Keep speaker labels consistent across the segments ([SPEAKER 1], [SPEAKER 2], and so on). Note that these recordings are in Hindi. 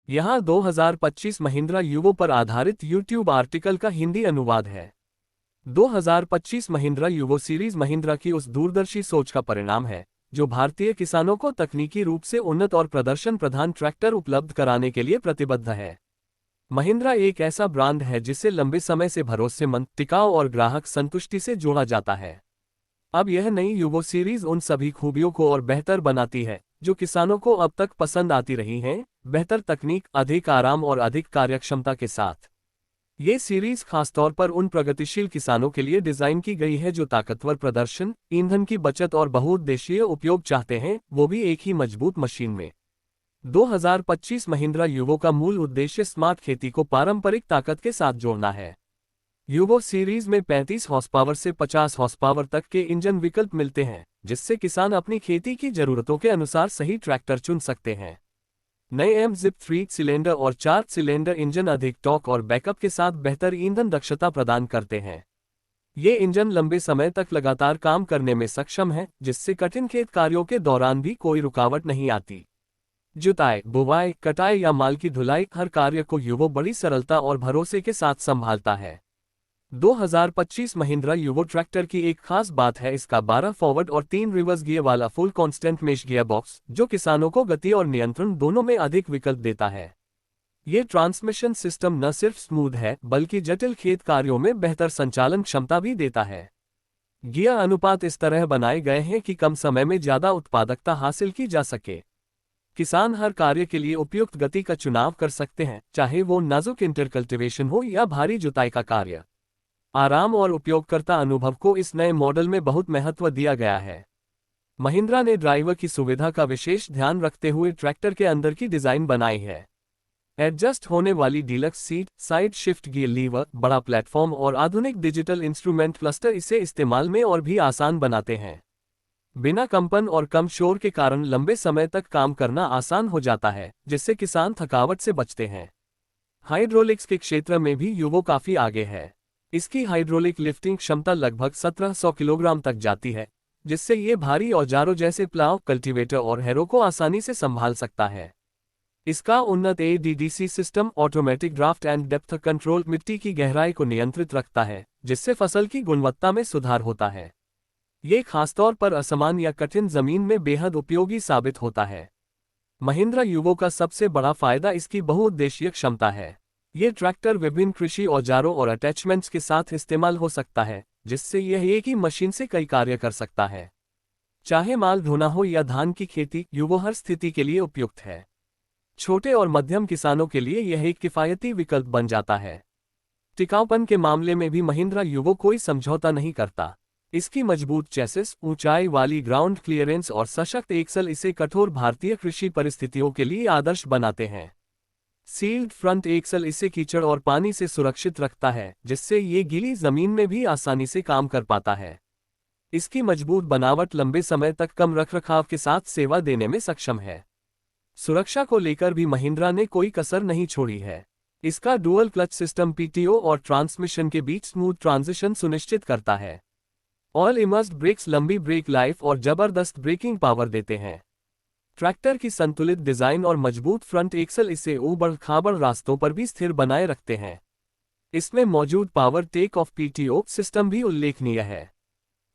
[SPEAKER 1] यहाँ 2025 महिंद्रा युवो पर आधारित यूट्यूब आर्टिकल का हिंदी अनुवाद है। 2025 महिंद्रा युवो सीरीज महिंद्रा की उस दूरदर्शी सोच का परिणाम है जो भारतीय किसानों को तकनीकी रूप से उन्नत और प्रदर्शन प्रधान ट्रैक्टर उपलब्ध कराने के लिए प्रतिबद्ध है। महिंद्रा एक ऐसा ब्रांड है जिसे लंबे समय से भरोसेमंद, टिकाऊ और ग्राहक संतुष्टि से जोड़ा जाता है। अब यह नई युवो सीरीज उन सभी खूबियों को और बेहतर बनाती है जो किसानों को अब तक पसंद आती रही हैं, बेहतर तकनीक, अधिक आराम और अधिक कार्यक्षमता के साथ। ये सीरीज खासतौर पर उन प्रगतिशील किसानों के लिए डिजाइन की गई है जो ताकतवर प्रदर्शन, ईंधन की बचत और बहुउद्देशीय उपयोग चाहते हैं, वो भी एक ही मजबूत मशीन में। 2025 महिंद्रा युवो का मूल उद्देश्य स्मार्ट खेती को पारंपरिक ताकत के साथ जोड़ना है। युवो सीरीज में 35 हॉर्स पावर से 50 हॉर्स पावर तक के इंजन विकल्प मिलते हैं, जिससे किसान अपनी खेती की जरूरतों के अनुसार सही ट्रैक्टर चुन सकते हैं। नए एम-जिप 3 सिलेंडर और 4 सिलेंडर इंजन अधिक टॉर्क और बैकअप के साथ बेहतर ईंधन दक्षता प्रदान करते हैं। ये इंजन लंबे समय तक लगातार काम करने में सक्षम है, जिससे कठिन खेत कार्यों के दौरान भी कोई रुकावट नहीं आती। जुताई, बुवाई, कटाई या माल की ढुलाई, हर कार्य को युवो बड़ी सरलता और भरोसे के साथ संभालता है। 2025 महिंद्रा युवो ट्रैक्टर की एक खास बात है इसका 12 फॉरवर्ड और 3 रिवर्स गियर वाला full constant mesh gear box, जो किसानों को गति और नियंत्रण दोनों में अधिक विकल्प देता है। ये ट्रांसमिशन सिस्टम न सिर्फ स्मूथ है बल्कि जटिल खेत कार्यों में बेहतर संचालन क्षमता भी देता है। गियर अनुपात इस तरह बनाए गए हैं कि कम समय में ज्यादा उत्पादकता हासिल की जा सके। किसान हर कार्य के लिए उपयुक्त गति का चुनाव कर सकते हैं, चाहे वो नाजुक इंटरकल्टिवेशन हो या भारी जुताई का कार्य। आराम और उपयोगकर्ता अनुभव को इस नए मॉडल में बहुत महत्व दिया गया है। महिंद्रा ने ड्राइवर की सुविधा का विशेष ध्यान रखते हुए ट्रैक्टर के अंदर की डिजाइन बनाई है। एडजस्ट होने वाली deluxe seat, side shift gear lever, बड़ा प्लेटफॉर्म और आधुनिक डिजिटल इंस्ट्रूमेंट क्लस्टर इसे इस्तेमाल में और भी आसान बनाते हैं। बिना कंपन और कम शोर के कारण लंबे समय तक काम करना आसान हो जाता है, जिससे किसान थकावट से बचते हैं। हाइड्रोलिक्स के क्षेत्र में भी युवो काफी आगे है। इसकी हाइड्रोलिक लिफ्टिंग क्षमता लगभग 1700 किलोग्राम तक जाती है, जिससे ये भारी औजारों जैसे प्लाव, कल्टीवेटर और हैरो को आसानी से संभाल सकता है। इसका उन्नत ADDC system, automatic draft and depth control, मिट्टी की गहराई को नियंत्रित रखता है, जिससे फसल की गुणवत्ता में सुधार होता है। ये खासतौर पर असमान या कठिन जमीन में बेहद उपयोगी साबित होता है। महिंद्रा युवो का सबसे बड़ा फायदा इसकी बहुउद्देशीय क्षमता है। ये ट्रैक्टर विभिन्न कृषि औजारों और अटैचमेंट्स के साथ इस्तेमाल हो सकता है, जिससे यह एक ही मशीन से कई कार्य कर सकता है। चाहे माल ढोना हो या धान की खेती, युवो हर स्थिति के लिए उपयुक्त है। छोटे और मध्यम किसानों के लिए यह एक किफायती विकल्प बन जाता है। टिकाऊपन के मामले में भी महिंद्रा युवो कोई समझौता नहीं करता। इसकी मजबूत चेसिस, ऊंचाई वाली ग्राउंड क्लियरेंस और सशक्त एक्सल इसे कठोर भारतीय कृषि परिस्थितियों के लिए आदर्श बनाते हैं। सील्ड फ्रंट एक्सल इसे कीचड़ और पानी से सुरक्षित रखता है, जिससे ये गीली जमीन में भी आसानी से काम कर पाता है। इसकी मजबूत बनावट लंबे समय तक कम रखरखाव के साथ सेवा देने में सक्षम है। सुरक्षा को लेकर भी महिंद्रा ने कोई कसर नहीं छोड़ी है। इसका डुअल क्लच सिस्टम पीटीओ और ट्रांसमिशन के बीच स्मूथ ट्रांजिशन सुनिश्चित करता है। ऑयल इमर्स्ड ब्रेक्स लंबी ब्रेक लाइफ और जबरदस्त ब्रेकिंग पावर देते हैं। ट्रैक्टर की संतुलित डिजाइन और मजबूत फ्रंट एक्सल इसे ऊबड़-खाबड़ रास्तों पर भी स्थिर बनाए रखते हैं। इसमें मौजूद power take off PTO system भी उल्लेखनीय है।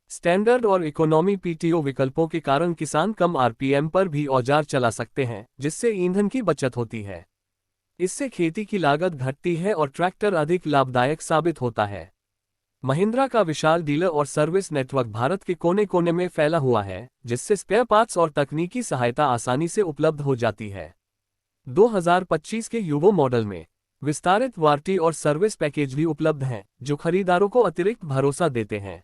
[SPEAKER 1] स्टैंडर्ड और इकोनॉमी पीटीओ विकल्पों के कारण किसान कम आरपीएम पर भी औजार चला सकते हैं, जिससे ईंधन की बचत होती है। इससे खेती की लागत घटती है और ट्रैक्टर अधिक लाभदायक साबित होता है। महिंद्रा का विशाल डीलर और सर्विस नेटवर्क भारत के कोने कोने में फैला हुआ है, जिससे स्पेयर पार्ट्स और तकनीकी सहायता आसानी से उपलब्ध हो जाती है। 2025 के युवो मॉडल में विस्तारित वारंटी और सर्विस पैकेज भी उपलब्ध हैं, जो खरीदारों को अतिरिक्त भरोसा देते हैं।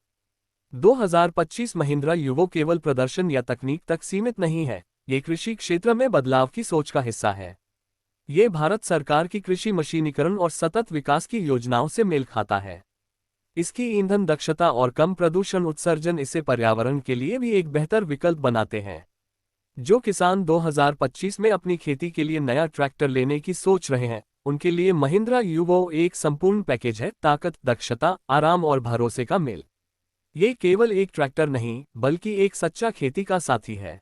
[SPEAKER 1] 2025 महिंद्रा युवो केवल प्रदर्शन या तकनीक तक सीमित नहीं है, ये कृषि क्षेत्र में बदलाव की सोच का हिस्सा है। ये भारत सरकार की कृषि मशीनीकरण और सतत विकास की योजनाओं से मेल खाता है। इसकी ईंधन दक्षता और कम प्रदूषण उत्सर्जन इसे पर्यावरण के लिए भी एक बेहतर विकल्प बनाते हैं। जो किसान 2025 में अपनी खेती के लिए नया ट्रैक्टर लेने की सोच रहे हैं, उनके लिए महिंद्रा युवो एक संपूर्ण पैकेज है। ताकत, दक्षता, आराम और भरोसे का मेल। ये केवल एक ट्रैक्टर नहीं, बल्कि एक सच्चा खेती का साथी है।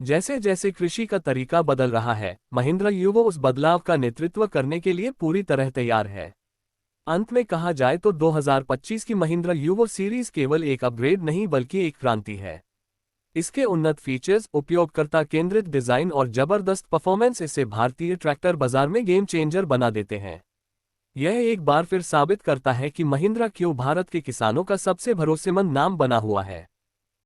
[SPEAKER 1] जैसे जैसे कृषि का तरीका बदल रहा है, महिंद्रा यूवो उस बदलाव का नेतृत्व करने के लिए पूरी तरह तैयार है। अंत में कहा जाए तो 2025 की महिंद्रा यूवो सीरीज केवल एक अपग्रेड नहीं बल्कि एक क्रांति है। इसके उन्नत फीचर्स, उपयोगकर्ता केंद्रित डिजाइन और जबरदस्त परफॉर्मेंस इसे भारतीय ट्रैक्टर बाजार में गेम चेंजर बना देते हैं। यह एक बार फिर साबित करता है कि महिंद्रा क्यों भारत के किसानों का सबसे भरोसेमंद नाम बना हुआ है।